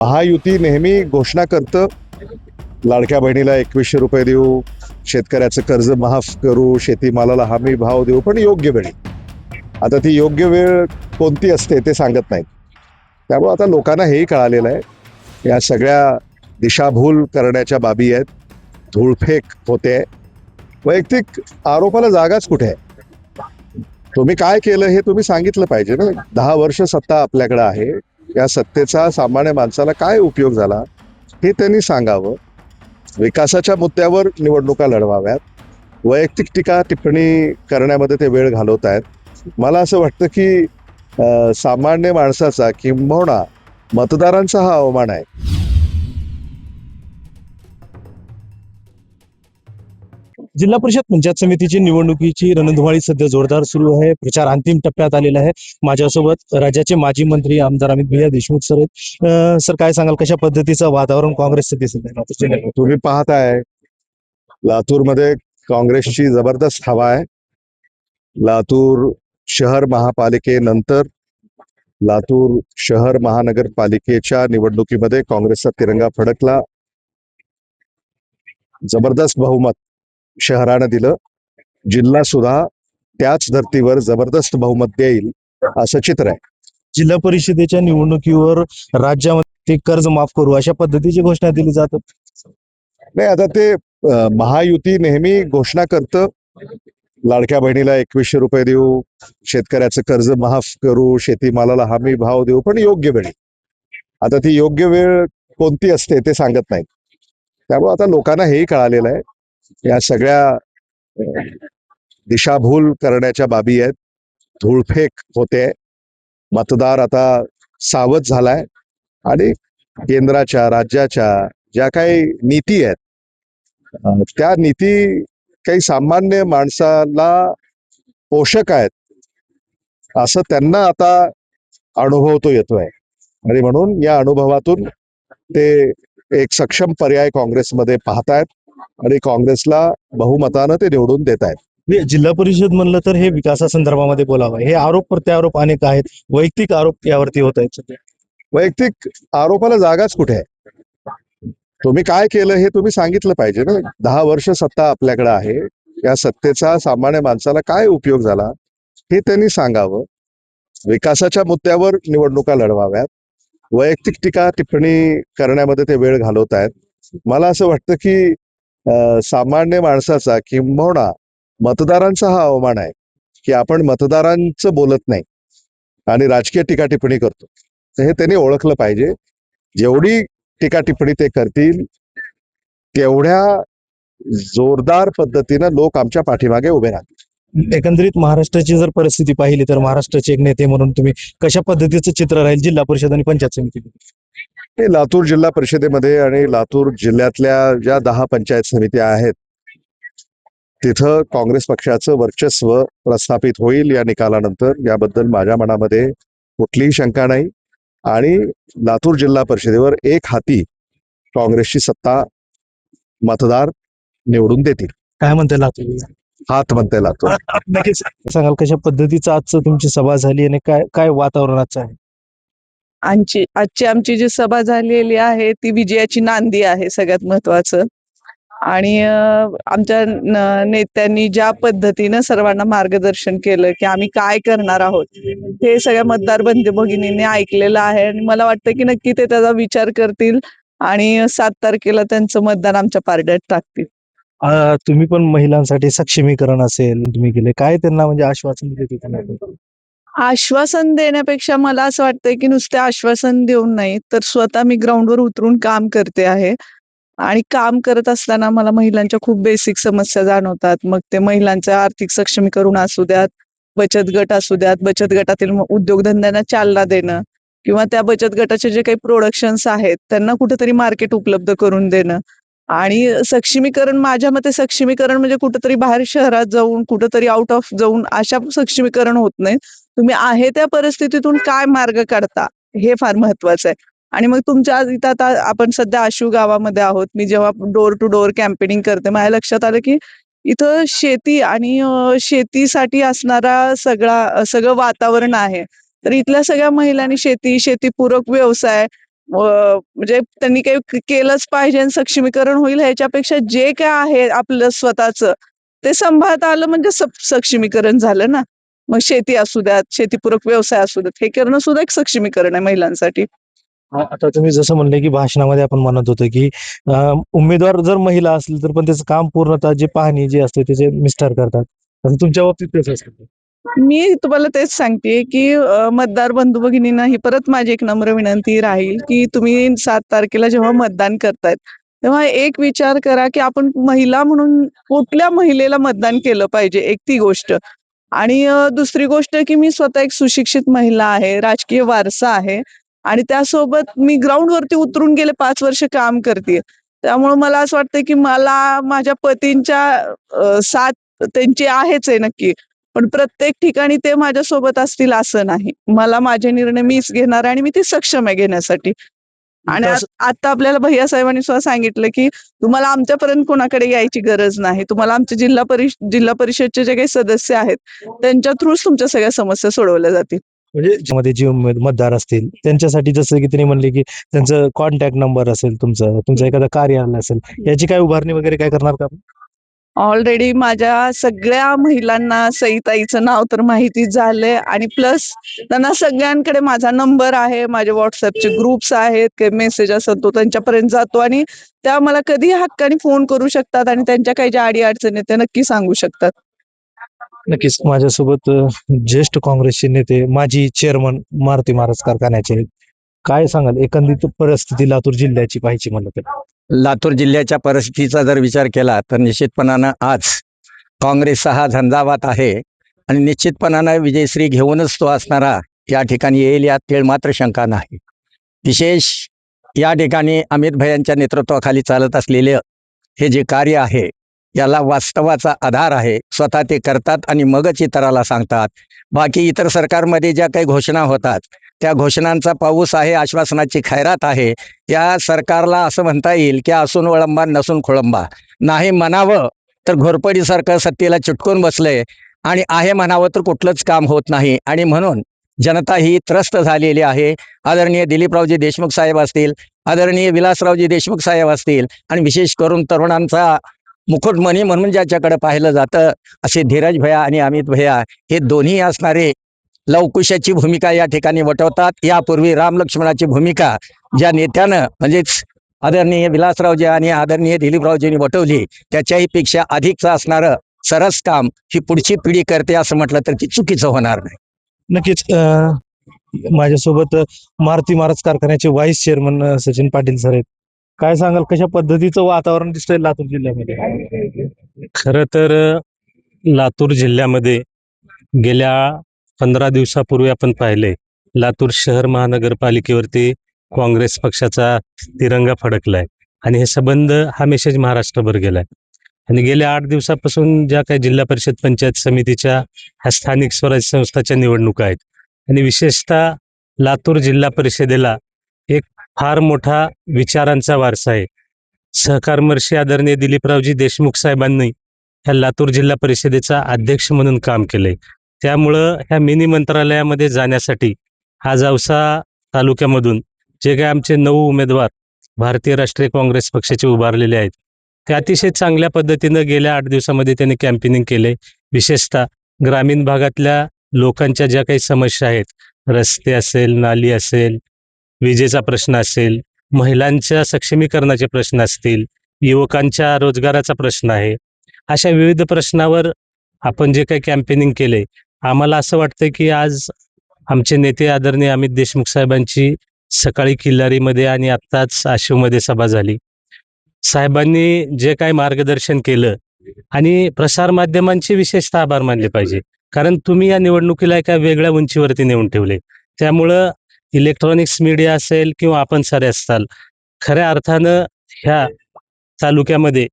महायुती नेहमी घोषणा करतं, लाडक्या बहिणीला 2100 रुपये देऊ, शेतकऱ्याचं कर्ज माफ करू, शेतीमालाला हमी भाव देऊ, पण योग्य वेळी. आता ती योग्य वेळ कोणती असते ते सांगत नाहीत. त्यामुळे आता लोकांना हेही कळालेलं आहे, या सगळ्या दिशाभूल करण्याच्या बाबी आहेत, धूळफेक होते. वैयक्तिक आरोपाला जागाच कुठे आहे? तुम्ही काय केलं हे तुम्ही सांगितलं पाहिजे ना. 10 वर्ष सत्ता आपल्याकडे आहे, या सत्तेचा सामान्य माणसाला काय उपयोग झाला हे त्यांनी सांगावं. विकासाच्या मुद्द्यावर निवडणुका लढवाव्यात. वैयक्तिक टीका टिप्पणी करण्यामध्ये ते वेळ घालवत आहेत. मला असं वाटतं की सामान्य माणसाचा किंबहुना मतदारांचा हा अवमान आहे. जिल्हा परिषद पंचायत समितीची निवडणुकीची रणधुमाळी सध्या जोरदार सुरू आहे. प्रचार अंतिम टप्प्यात आलेला आहे. माझ्यासोबत राज्याचे माजी मंत्री आमदार अमित भैया देशमुख सर आहेत. सर, काय सांगाल, कशा पद्धतीचं वातावरण काँग्रेसचं दिसत आहे? तुम्ही पाहताय, लातूरमध्ये काँग्रेसची जबरदस्त हवा आहे. लातूर शहर महापालिकेनंतर लातूर शहर महानगरपालिकेच्या निवडणुकीमध्ये काँग्रेसचा तिरंगा फडकला. जबरदस्त बहुमत शहरानं दिलं. जिल्हा सुद्धा त्याच धर्तीवर जबरदस्त बहुमत देईल असं चित्र आहे. जिल्हा परिषदेच्या निवडणुकीवर राज्यामध्ये कर्ज माफ करू अशा पद्धतीची घोषणा दिली जातात. नाही, आता ते महायुती नेहमी घोषणा करतं, लाडक्या बहिणीला 2100 रुपये देऊ, शेतकऱ्याचं कर्ज माफ करू, शेतीमालाला हमी भाव देऊ, पण योग्य वेळी. आता ती योग्य वेळ कोणती असते ते सांगत नाहीत. त्यामुळे आता लोकांना हेही कळालेलं आहे, या सगळ्या दिशाभूल करण्याच्या बाबी आहेत, धूळफेक होते. मतदार आता सावध झालाय आणि केंद्राच्या राज्याच्या ज्या काही नीती आहेत, त्या नीती काही सामान्य माणसाला पोषक आहेत असं त्यांना आता अनुभवतो येतोय. आणि म्हणून या अनुभवातून ते एक सक्षम पर्याय काँग्रेसमध्ये पाहतायत आणि काँग्रेसला बहुमतानं ते निवडून देत आहेत. जिल्हा परिषद म्हणलं तर हे विकासासंदर्भामध्ये बोलावं. हे आरोप प्रत्यारोप अनेक आहेत. वैयक्तिक आरोप यावरती होत आहेत सध्या. वैयक्तिक आरोपाला जागाच कुठे आहे? तुम्ही काय केलं हे तुम्ही सांगितलं पाहिजे ना. 10 वर्ष सत्ता आपल्याकडे आहे, या सत्तेचा सामान्य माणसाला काय उपयोग झाला हे त्यांनी सांगावं. विकासाच्या मुद्द्यावर निवडणुका लढवाव्यात. वैयक्तिक टीका टिप्पणी करण्यामध्ये ते वेळ घालवत आहेत. मला असं वाटतं की सामान्य माणसाचा किंबहुना मतदारांचा हा अवमान आहे की आपण मतदारांचं बोलत नाही आणि राजकीय टीका टिप्पणी करतो. तर हे त्यांनी ओळखलं पाहिजे. जेवढी टीका टिप्पणी ते करतील तेवढ्या जोरदार पद्धतीनं लोक आमच्या पाठीमागे उभे राहतील. एकंदरीत महाराष्ट्राची जर परिस्थिती पाहिली तर महाराष्ट्राचे एक नेते म्हणून तुम्ही कशा पद्धतीचं चित्र राहील जिल्हा परिषद आणि पंचायत समिती? हे लातूर जिल्हा परिषदेमध्ये आणि लातूर जिल्ह्यातल्या ज्या 10 पंचायत समित्या आहेत तिथं काँग्रेस पक्षाचं वर्चस्व प्रस्थापित होईल या निकालानंतर, याबद्दल माझ्या मनामध्ये कुठलीही शंका नाही. आणि लातूर जिल्हा परिषदेवर एक हाती काँग्रेसची सत्ता मतदार निवडून देतील. काय म्हणते लातूर? हात म्हणते लातूर. नक्कीच सांगाल, कशा पद्धतीचं आजचं तुमची सभा झाली आणि काय काय वातावरणाचं आहे? आजची आमची जी सभा झालेली आहे ती विजयाची नांदी आहे सगळ्यात महत्वाचं. आणि आमच्या नेत्यांनी ज्या पद्धतीनं सर्वांना मार्गदर्शन केलं की आम्ही काय करणार आहोत हे सगळ्या मतदार बंधू भगिनींनी ऐकलेलं आहे. आणि मला वाटतं की नक्की ते त्याचा विचार करतील आणि 7 तारखेला त्यांचं मतदान आमच्या पारड्यात टाकतील. तुम्ही पण महिलांसाठी सक्षमीकरण असेल तुम्ही केले, काय त्यांना म्हणजे आश्वासन देते त्यांना? आश्वासन देण्यापेक्षा मला असं वाटतंय की नुसते आश्वासन देऊन नाही तर स्वतः मी ग्राउंडवर उतरून काम करते आहे. आणि काम करत असताना मला महिलांच्या खूप बेसिक समस्या जाणवतात. मग ते महिलांचं आर्थिक सक्षमीकरण असू द्यात, बचत गट असू द्यात, बचत गटातील उद्योगधंद्यांना चालना देणं किंवा त्या बचत गटाचे जे काही प्रोडक्शन्स आहेत त्यांना कुठेतरी मार्केट उपलब्ध करून देणं. आणि सक्षमीकरण, माझ्या मते सक्षमीकरण म्हणजे कुठेतरी बाहेर शहरात जाऊन, कुठेतरी आउट ऑफ जाऊन अशा सक्षमीकरण होत नाही. तुम्ही आहे त्या परिस्थितीतून काय मार्ग काढता हे फार महत्वाचं आहे. आणि मग तुमच्या आज इथं आता आपण सध्या आशु गावामध्ये आहोत. मी जेव्हा डोर टू डोर कॅम्पेनिंग करते माझ्या लक्षात आलं की इथं शेती आणि शेतीसाठी असणारा सगळं वातावरण आहे. तर इथल्या सगळ्या महिलांनी शेतीपूरक व्यवसाय म्हणजे त्यांनी काही केलंच पाहिजे आणि सक्षमीकरण होईल ह्याच्यापेक्षा जे काय आहे आपलं स्वतःचं ते सांभाळता आलं म्हणजे सक्षमीकरण झालं ना. मग शेती असू द्यात, शेतीपूरक व्यवसाय असू द्यात, हे करणं सुद्धा एक सक्षमीकरण आहे महिलांसाठी. आता तुम्ही जसं म्हणले की भाषणामध्ये आपण म्हणत होतो की उमेदवार जर महिला असली तर पण त्याचं काम पूर्णतः जे पाहणी जी असते त्याचे मिस्टर करतात. तर तुमच्या बाबतीत तेच असतं. मी तुम्हाला तेच सांगते की मतदार बंधू भगिनींना ही परत माझी एक नम्र विनंती राहील की तुम्ही 7 तारखेला जेव्हा मतदान करतायत तेव्हा एक विचार करा की आपण महिला म्हणून कुठल्या महिलेला मतदान केलं पाहिजे, एक ती गोष्ट. आणि दुसरी गोष्ट की मी स्वतः एक सुशिक्षित महिला आहे, राजकीय वारसा आहे आणि त्यासोबत मी ग्राउंडवरती उतरून गेले 5 वर्ष काम करते. त्यामुळे मला असं वाटतं की मला माझ्या पतींच्या साथ त्यांची आहेच आहे नक्की. पण प्रत्येक ठिकाणी ते माझ्यासोबत असतील असं नाही. मला माझे निर्णय मीच घेणार आणि मी ते सक्षम आहे घेण्यासाठी. आणि आता आपल्याला भैया साहेबांनी सुद्धा सांगितलं की तुम्हाला आमच्यापर्यंत कोणाकडे यायची गरज नाही. तुम्हाला आमचे जिल्हा परिषदचे जे काही सदस्य आहेत त्यांच्या थ्रूच तुमच्या सगळ्या समस्या सोडवल्या जातील. म्हणजे ज्यामध्ये जे मतदार असतील त्यांच्यासाठी जसं की त्यांनी म्हणले की त्यांचं कॉन्टॅक्ट नंबर असेल, तुमचं एखादं कार्यालय असेल, याची काय उभारणी वगैरे काय करणार का? ऑलरेडी माझ्या सगळ्या महिलांना सईताईचं नाव तर माहितीच झालंय आणि प्लस त्यांना सगळ्यांकडे माझा नंबर आहे, माझे व्हॉट्सअपचे ग्रुप्स आहेत, मेसेज असतो तो त्यांच्यापर्यंत जातो आणि त्या मला कधी हक्काने फोन करू शकतात आणि त्यांच्या काही ज्या अडी अडचणी आहेत त्या नक्की सांगू शकतात. नक्कीच माझ्यासोबत ज्येष्ठ काँग्रेसचे नेते माजी चेअरमन मारुती महाराज कारखान्याचे काय सांगाल एकंदरीत परिस्थिती लातूर जिल्ह्याची पाहायची म्हणलं तर? लातूर जिल्ह्याच्या परिस्थितीचा जर विचार केला तर निश्चितपणानं आज काँग्रेसचा हा झंझावात आहे आणि निश्चितपणानं विजयश्री घेऊनच तो असणारा या ठिकाणी येईल यात तीळ मात्र शंका नाही. विशेष या ठिकाणी अमित भैयांच्या नेतृत्वाखाली चालत असलेले हे जे कार्य आहे याला वास्तवाचा आधार आहे. स्वतः ते करतात आणि मगच इतराला सांगतात. बाकी इतर सरकारमध्ये ज्या काही घोषणा होतात त्या घोषणांचा पाऊस आहे, आश्वासनाची खैरात आहे. या सरकारला असं म्हणता येईल की असून वळंबा नसून खोळंबा. नाही म्हणावं तर घोरपडीसारखं सत्तेला चिटकून बसलंय आणि आहे म्हणावं तर कुठलंच काम होत नाही आणि म्हणून जनता ही त्रस्त झालेली आहे. आदरणीय दिलीपरावजी देशमुख साहेब असतील, आदरणीय विलासरावजी देशमुख साहेब असतील आणि विशेष करून तरुणांचा मुकुटमणी म्हणून ज्याच्याकडे पाहिलं जातं असे धीरज भैया आणि अमित भैया हे दोन्ही असणारे लवकुशाची भूमिका या ठिकाणी वटवतात. यापूर्वी रामलक्ष्मणाची भूमिका ज्या नेत्यानं म्हणजेच आदरणीय विलासरावजी आणि आदरणीय दिलीपरावजींनी वटवली त्याच्याही पेक्षा अधिकचं असणारं सरस काम ही पुढची पिढी करते असं म्हटलं तर ती चुकीचं होणार नाही. नक्कीच माझ्यासोबत मारुती महाराज कारखान्याचे vice chairman Sachin Patil sir आहेत. काय सांगाल कशा पद्धतीचं वातावरण दिसतंय लातूर जिल्ह्यामध्ये? खरं तर लातूर जिल्ह्यामध्ये गेल्या 15 दिवसापूर्वी आपण पाहिले लातूर शहर महानगरपालिकेवरती काँग्रेस पक्षाचा तिरंगा फडकलाय आणि हे संबंध हा मेसेज महाराष्ट्रभर गेलाय. आणि गेल्या 8 दिवसापासून ज्या काही जिल्हा परिषद पंचायत समितीच्या ह्या स्थानिक स्वराज्य संस्थाच्या निवडणुका आहेत आणि विशेषतः लातूर जिल्हा परिषदेला एक फार मोठा विचारांचा वारसा आहे. सहकारमर्षी आदरणीय दिलीपरावजी देशमुख साहेबांनी ह्या लातूर जिल्हा परिषदेचा अध्यक्ष म्हणून काम केलंय. त्यामुळं ह्या मिनी मंत्रालयामध्ये जाण्यासाठी आज औसा तालुक्यामधून जे काही आमचे 9 उमेदवार भारतीय राष्ट्रीय काँग्रेस पक्षाचे उभारलेले आहेत ते अतिशय चांगल्या पद्धतीनं गेल्या 8 दिवसामध्ये त्यांनी कॅम्पेनिंग केले. विशेषतः ग्रामीण भागातल्या लोकांच्या ज्या काही समस्या आहेत, रस्ते असेल, नाली असेल, विजेचा प्रश्न असेल, महिलांच्या सक्षमीकरणाचे प्रश्न असतील, युवकांच्या रोजगाराचा प्रश्न आहे, अशा विविध प्रश्नावर आपण जे काही कॅम्पेनिंग केले आम्हाला असं वाटतं की आज आमचे नेते आदरणीय अमित देशमुख साहेबांची सकाळी किल्लारीमध्ये आणि आत्ताच आशिवमध्ये सभा झाली. साहेबांनी जे काही मार्गदर्शन केलं आणि प्रसारमाध्यमांचे विशेषतः आभार मानले पाहिजे, कारण तुम्ही या निवडणुकीला एका वेगळ्या उंचीवरती नेऊन ठेवले. त्यामुळं इलेक्ट्रॉनिक्स मीडिया असेल किंवा आपण सारे असताल खऱ्या अर्थानं ह्या तालुक्यामध्ये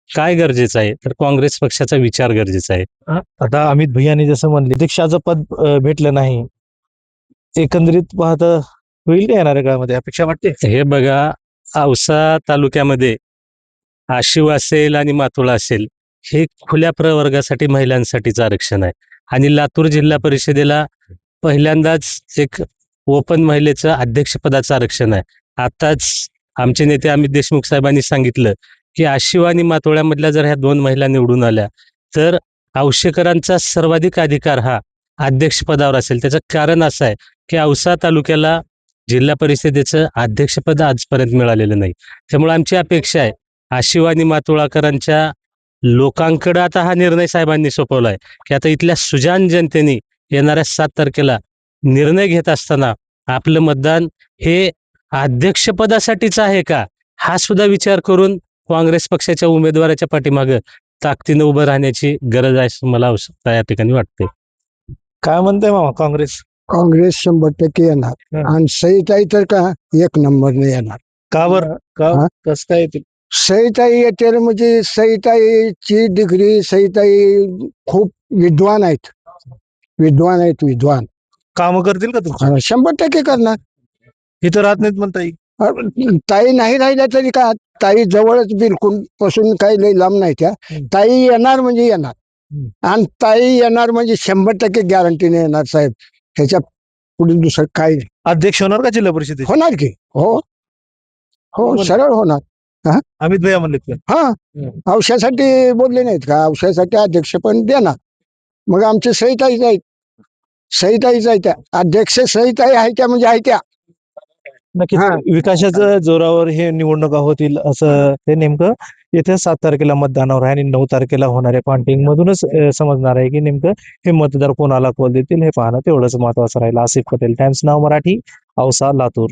काय गरजेचं आहे तर काँग्रेस पक्षाचा विचार गरजेचा आहे. आता अमित भैयानी जसं म्हणले अध्यक्षाचं पद भेटलं नाही, एकंदरीत पाहता होईल का येणाऱ्या काळामध्ये अपेक्षा वाटते? हे बघा, औसा तालुक्यामध्ये आशिव असेल आणि मातोळा असेल हे खुल्या प्रवर्गासाठी महिलांसाठीचं आरक्षण आहे आणि लातूर जिल्हा परिषदेला पहिल्यांदाच एक ओपन महिलेचं अध्यक्षपदाचं आरक्षण आहे. आताच आमचे नेते अमित देशमुख साहेबांनी सांगितलं की आशिव आणि मातोळ्यामधल्या जर ह्या 2 महिला निवडून आल्या तर औशेकरांचा सर्वाधिक अधिकार हा अध्यक्षपदावर असेल. त्याचं कारण असं आहे की औसा तालुक्याला जिल्हा परिषदेचं अध्यक्षपद आजपर्यंत मिळालेलं नाही. त्यामुळे आमची अपेक्षा आहे आशिव आणि मातोळाकरांच्या लोकांकडे आता हा निर्णय साहेबांनी सोपवलाय की आता इथल्या सुजाण जनतेने येणाऱ्या 7 तारखेला निर्णय घेत असताना आपलं मतदान हे अध्यक्षपदासाठीच आहे का, हा सुद्धा विचार करून काँग्रेस पक्षाच्या उमेदवाराच्या पाठीमागं ताकदीनं उभं राहण्याची गरज आहे असं मला आवश्यकता या ठिकाणी वाटते. काय म्हणताय मामा काँग्रेस? काँग्रेस 100% येणार हा. आणि सईताई तर का 1 नंबरने येणार. का बरं? का हा? कसं काय येतील? सईताई येते म्हणजे सईताईची डिग्री, सईताई खूप विद्वान आहेत, विद्वान कामं करतील का तुमची? 100% करणार. इथं राहत नाहीत म्हणता येईल. ताई नाही राहिल्या तरी का, ताई जवळच बिलकुल पासून काही लई लांब नाही त्या. ताई येणार म्हणजे येणार आणि ताई येणार म्हणजे 100% गॅरंटीने येणार साहेब. ह्याच्या पुढे दुसरं काही नाही. अध्यक्ष होणार का जिल्हा परिषदेचे? होणार की, हो हो सरळ होणार. अमित भैया म्हणलेत का? हा, औषधासाठी बोलले नाहीत का, औषधासाठी अध्यक्ष पण देणार. मग आमचे सहिताईच आहेत त्या, अध्यक्ष सहिताई आहे त्या म्हणजे आहे त्या. नक्कीच हा. विकासाच्या जोरावर हे निवडणुका होतील असं ते नेमकं येत्या 7 तारखेला मतदानावर आहे आणि 9 तारखेला होणाऱ्या काउंटिंग मधूनच समजणार आहे की नेमकं हे मतदार कोणाला कौल देतील हे पाहणं तेवढंच महत्वाचं राहील. आसिफ पटेल, टाइम्स नाव मराठी, औसा, लातूर.